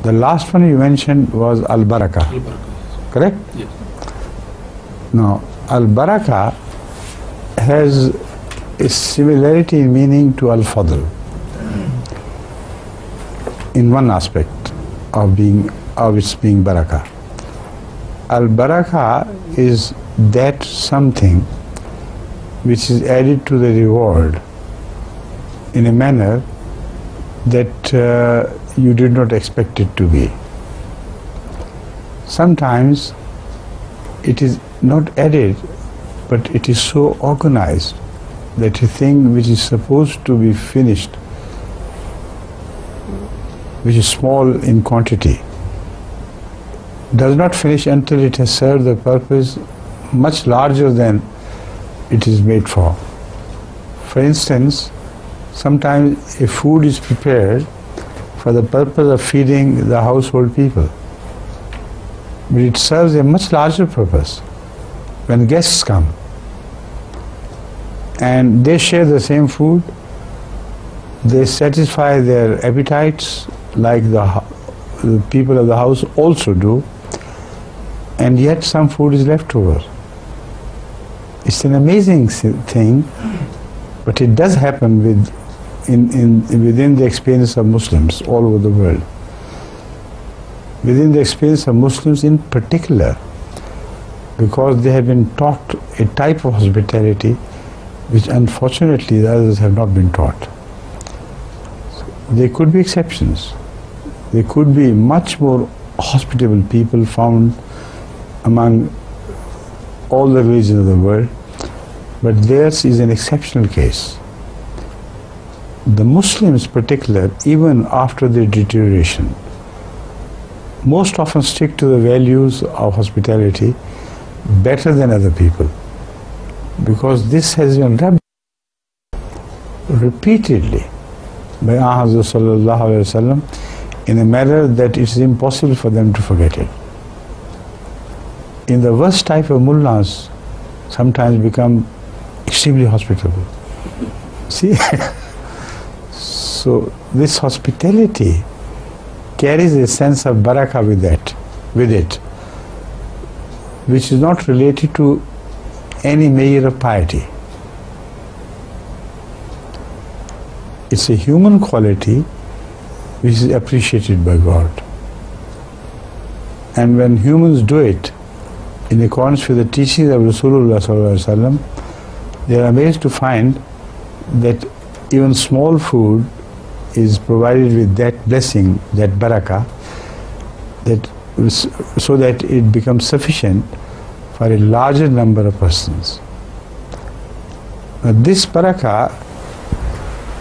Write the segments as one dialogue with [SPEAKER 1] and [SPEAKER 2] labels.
[SPEAKER 1] The last one you mentioned was al-Barakah, correct?
[SPEAKER 2] Yes.
[SPEAKER 1] Now, al-Barakah has a similarity in meaning to al-Fadl in one aspect of its being Barakah. Al-Barakah is that something which is added to the reward in a manner that you did not expect it to be. Sometimes it is not added, but it is so organized that a thing which is supposed to be finished, which is small in quantity, does not finish until it has served the purpose much larger than it is made for. For instance, sometimes a food is prepared for the purpose of feeding the household people, but it serves a much larger purpose when guests come and they share the same food. They satisfy their appetites like the people of the house also do, and yet some food is left over. It's an amazing thing, but it does happen within the experience of Muslims all over the world. Within the experience of Muslims in particular, because they have been taught a type of hospitality which unfortunately the others have not been taught. There could be exceptions. There could be much more hospitable people found among all the religions of the world, but theirs is an exceptional case. The Muslims in particular, even after their deterioration, most often stick to the values of hospitality better than other people, because this has been rubbed repeatedly by Ahmad sallallahu alaihi wasallam in a manner that it is impossible for them to forget it. In the worst type of mullahs sometimes become extremely hospitable. See? So this hospitality carries a sense of barakah with it, which is not related to any measure of piety. It's a human quality which is appreciated by God. And when humans do it in accordance with the teachings of Rasulullah sallallahu alaihi wasallam, they are amazed to find that even small food is provided with that blessing, that barakah, so that it becomes sufficient for a larger number of persons. Now, this barakah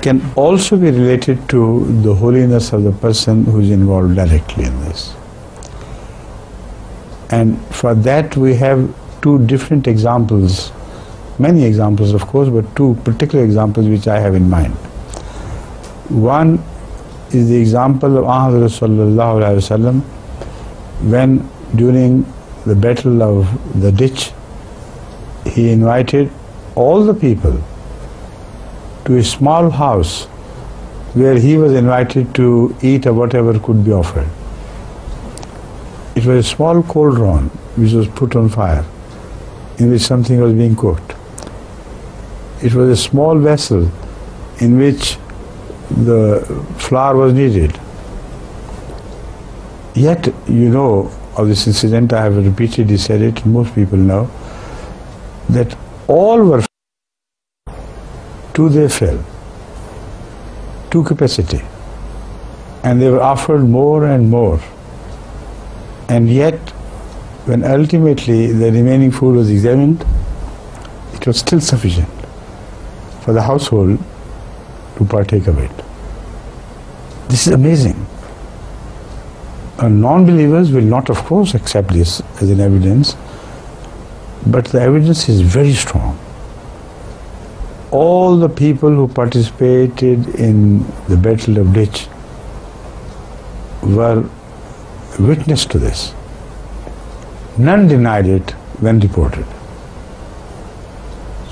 [SPEAKER 1] can also be related to the holiness of the person who is involved directly in this. And for that we have two different examples, many examples of course, but two particular examples which I have in mind. One is the example of Ahmad sallallahu alaihi wasallam when during the battle of the ditch he invited all the people to a small house where he was invited to eat of whatever could be offered. It was a small cauldron which was put on fire, in which something was being cooked. It was a small vessel in which the flour was needed. Yet, you know of this incident, I have repeatedly said it, most people know, that all were to their fill, to capacity, and they were offered more and more. And yet, when ultimately the remaining food was examined, it was still sufficient for the household to partake of it. This is amazing. Non-believers will not, of course, accept this as an evidence, but the evidence is very strong. All the people who participated in the Battle of Ditch were witness to this. None denied it when reported.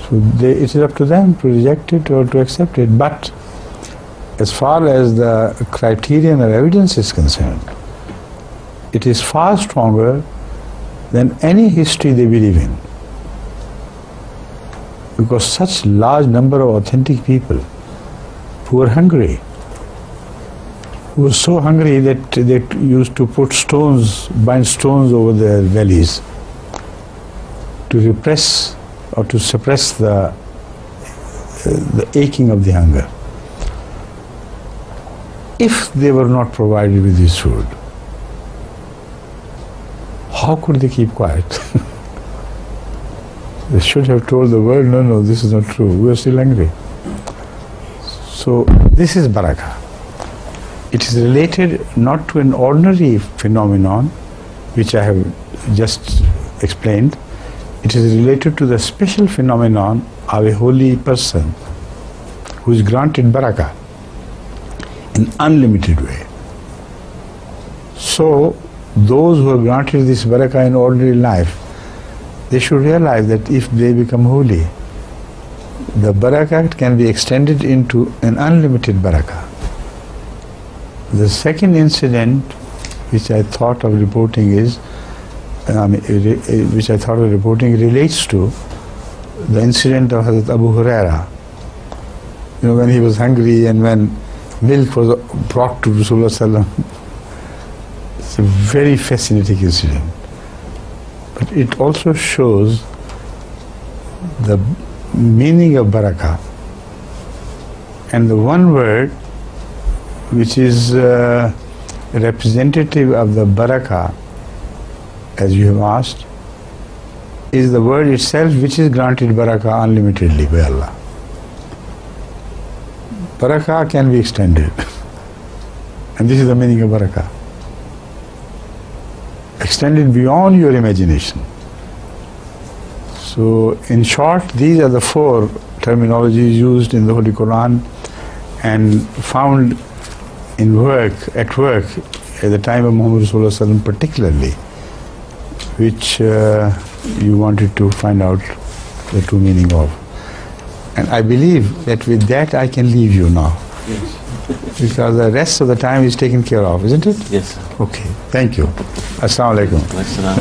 [SPEAKER 1] So it is up to them to reject it or to accept it. But as far as the criterion of evidence is concerned, it is far stronger than any history they believe in. Because such large number of authentic people who were hungry, who were so hungry that they used to put stones, bind stones over their bellies to repress or to suppress the aching of the hunger. If they were not provided with this food, how could they keep quiet? They should have told the world, no, this is not true, we are still hungry. So this is Barakah. It is related not to an ordinary phenomenon, which I have just explained. It is related to the special phenomenon of a holy person who is granted Barakah in unlimited way. So those who are granted this Barakah in ordinary life, they should realize that if they become holy, the Barakah can be extended into an unlimited Barakah. The second incident which I thought of reporting is, relates to the incident of Hazrat Abu Huraira. You know, when he was hungry and when milk was brought to Rasulullah Sallam. It's a very fascinating incident. But it also shows the meaning of Barakah. And the one word which is representative of the Barakah, as you have asked, is the word itself which is granted Barakah unlimitedly by Allah. Barakah can be extended. And this is the meaning of Barakah. Extended beyond your imagination. So in short, these are the four terminologies used in the Holy Quran and found in at work at the time of Muhammad Rasulullah Sallam particularly, which you wanted to find out the true meaning of. And I believe that with that I can leave you now.
[SPEAKER 2] Yes.
[SPEAKER 1] Because the rest of the time is taken care of, isn't it?
[SPEAKER 2] Yes, sir.
[SPEAKER 1] Okay, thank you. Assalamu alaikum.
[SPEAKER 2] Assalam.